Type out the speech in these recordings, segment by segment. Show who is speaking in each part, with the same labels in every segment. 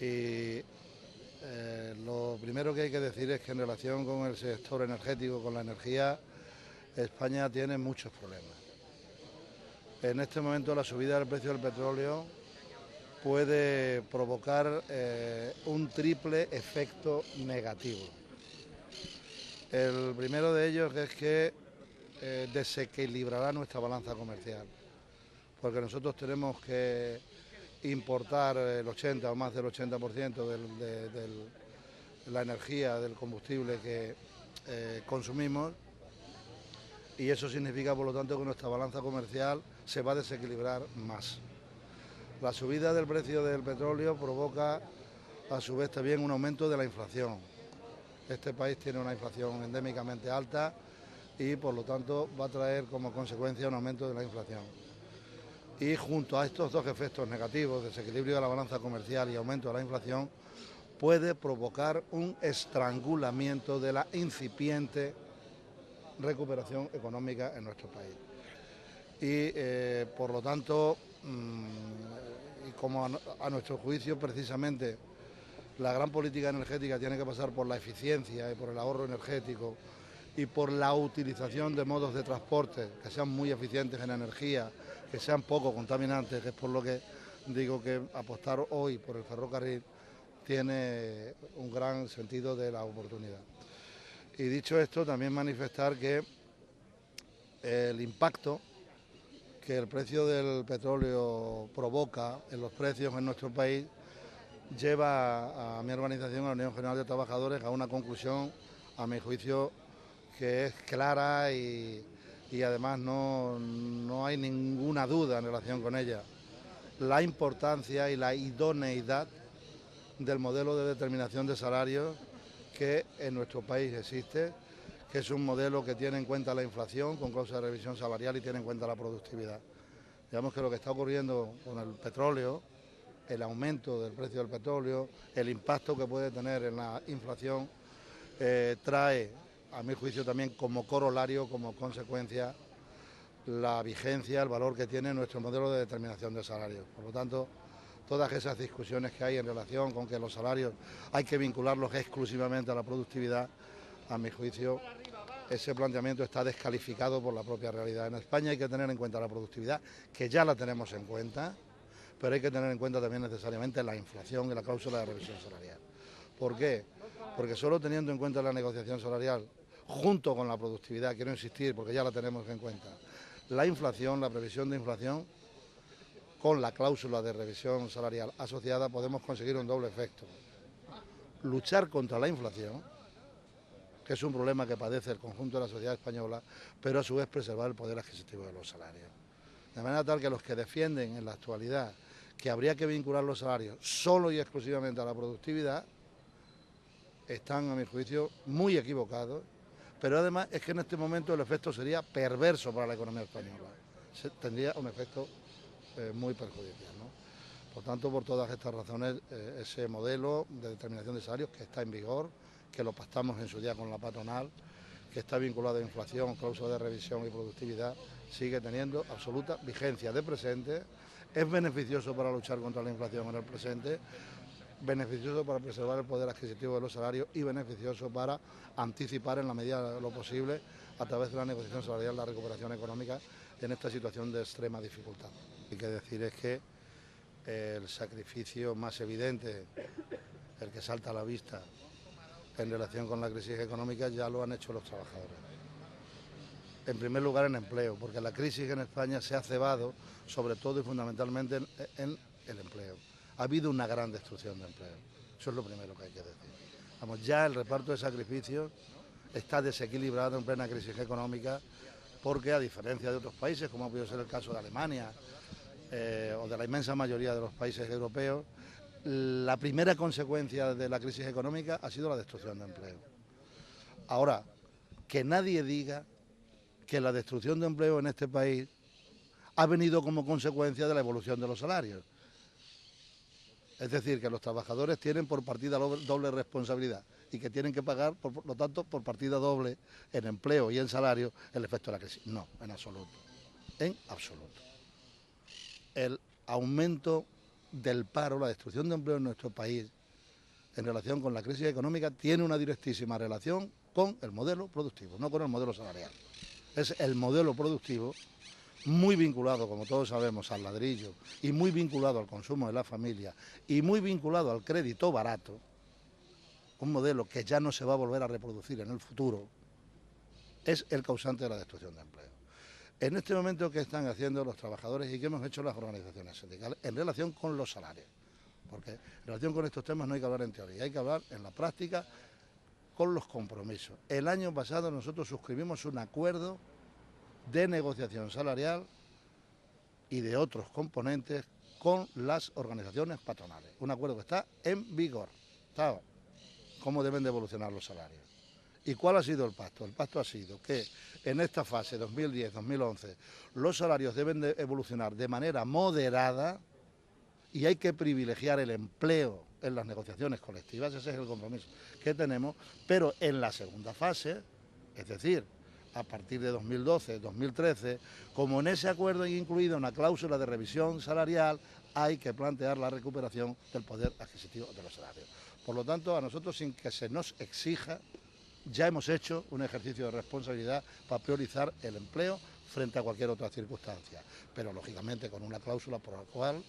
Speaker 1: Y lo primero que hay que decir es que en relación con el sector energético, con la energía, España tiene muchos problemas. En este momento la subida del precio del petróleo puede provocar un triple efecto negativo. El primero de ellos es que desequilibrará nuestra balanza comercial, porque nosotros tenemos que importar el 80 o más del 80% de la energía, del combustible que consumimos, y eso significa, por lo tanto, que nuestra balanza comercial se va a desequilibrar más. La subida del precio del petróleo provoca, a su vez, también un aumento de la inflación. Este país tiene una inflación endémicamente alta y, por lo tanto, va a traer como consecuencia un aumento de la inflación. Y junto a estos dos efectos negativos, desequilibrio de la balanza comercial y aumento de la inflación, puede provocar un estrangulamiento de la incipiente recuperación económica en nuestro país. Y por lo tanto, y como a nuestro juicio precisamente la gran política energética tiene que pasar por la eficiencia y por el ahorro energético y por la utilización de modos de transporte que sean muy eficientes en energía, que sean poco contaminantes, que es por lo que digo que apostar hoy por el ferrocarril tiene un gran sentido de la oportunidad. Y dicho esto, también manifestar que el impacto que el precio del petróleo provoca en los precios en nuestro país lleva a mi organización, a la Unión General de Trabajadores, a una conclusión, a mi juicio, que es clara y además no hay ninguna duda en relación con ella. La importancia y la idoneidad del modelo de determinación de salarios que en nuestro país existe, que es un modelo que tiene en cuenta la inflación con causa de revisión salarial y tiene en cuenta la productividad. Digamos que lo que está ocurriendo con el petróleo, el aumento del precio del petróleo, el impacto que puede tener en la inflación, trae, a mi juicio también como corolario, como consecuencia, la vigencia, el valor que tiene nuestro modelo de determinación de salarios. Por lo tanto, todas esas discusiones que hay en relación con que los salarios hay que vincularlos exclusivamente a la productividad, a mi juicio, ese planteamiento está descalificado por la propia realidad. En España hay que tener en cuenta la productividad, que ya la tenemos en cuenta, pero hay que tener en cuenta también necesariamente la inflación y la cláusula de revisión salarial. ¿Por qué? Porque solo teniendo en cuenta la negociación salarial, junto con la productividad, quiero insistir, porque ya la tenemos en cuenta, la inflación, la previsión de inflación, con la cláusula de revisión salarial asociada, podemos conseguir un doble efecto. Luchar contra la inflación, que es un problema que padece el conjunto de la sociedad española, pero a su vez preservar el poder adquisitivo de los salarios. De manera tal que los que defienden en la actualidad que habría que vincular los salarios solo y exclusivamente a la productividad, están, a mi juicio, muy equivocados, pero además es que en este momento el efecto sería perverso para la economía española. Tendría un efecto muy perjudicial, ¿no? Por tanto, por todas estas razones, ese modelo de determinación de salarios que está en vigor, que lo pactamos en su día con la patronal, que está vinculado a inflación, cláusula de revisión y productividad, sigue teniendo absoluta vigencia de presente, es beneficioso para luchar contra la inflación en el presente, beneficioso para preservar el poder adquisitivo de los salarios y beneficioso para anticipar en la medida de lo posible, a través de la negociación salarial, la recuperación económica en esta situación de extrema dificultad. Hay que decir es que el sacrificio más evidente, el que salta a la vista en relación con la crisis económica, ya lo han hecho los trabajadores. En primer lugar, en empleo, porque la crisis en España se ha cebado sobre todo y fundamentalmente en el empleo. Ha habido una gran destrucción de empleo. Eso es lo primero que hay que decir. Vamos, ya el reparto de sacrificios está desequilibrado en plena crisis económica, porque a diferencia de otros países, como ha podido ser el caso de Alemania o de la inmensa mayoría de los países europeos, la primera consecuencia de la crisis económica ha sido la destrucción de empleo. Ahora, que nadie diga que la destrucción de empleo en este país ha venido como consecuencia de la evolución de los salarios. Es decir, que los trabajadores tienen por partida doble responsabilidad y que tienen que pagar, por lo tanto, por partida doble en empleo y en salario el efecto de la crisis. No, en absoluto. En absoluto. El aumento del paro, la destrucción de empleo en nuestro país, en relación con la crisis económica, tiene una directísima relación con el modelo productivo, no con el modelo salarial. Es el modelo productivo muy vinculado, como todos sabemos, al ladrillo y muy vinculado al consumo de la familia y muy vinculado al crédito barato, un modelo que ya no se va a volver a reproducir en el futuro, es el causante de la destrucción de empleo. En este momento, ¿qué están haciendo los trabajadores y qué hemos hecho las organizaciones sindicales en relación con los salarios? Porque en relación con estos temas no hay que hablar en teoría, hay que hablar en la práctica con los compromisos. El año pasado nosotros suscribimos un acuerdo de negociación salarial y de otros componentes con las organizaciones patronales. Un acuerdo que está en vigor. ¿Sabe cómo deben de evolucionar los salarios? ¿Y cuál ha sido el pacto? El pacto ha sido que en esta fase 2010-2011 los salarios deben de evolucionar de manera moderada y hay que privilegiar el empleo en las negociaciones colectivas, ese es el compromiso que tenemos, pero en la segunda fase, es decir, a partir de 2012-2013, como en ese acuerdo hay incluida una cláusula de revisión salarial, hay que plantear la recuperación del poder adquisitivo de los salarios. Por lo tanto, a nosotros, sin que se nos exija, ya hemos hecho un ejercicio de responsabilidad para priorizar el empleo frente a cualquier otra circunstancia, pero lógicamente con una cláusula por la cual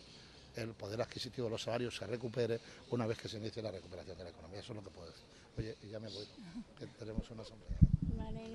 Speaker 1: el poder adquisitivo de los salarios se recupere una vez que se inicie la recuperación de la economía. Eso es lo que puedo decir. Oye, y ya me voy, que tenemos una asamblea.
Speaker 2: Vale.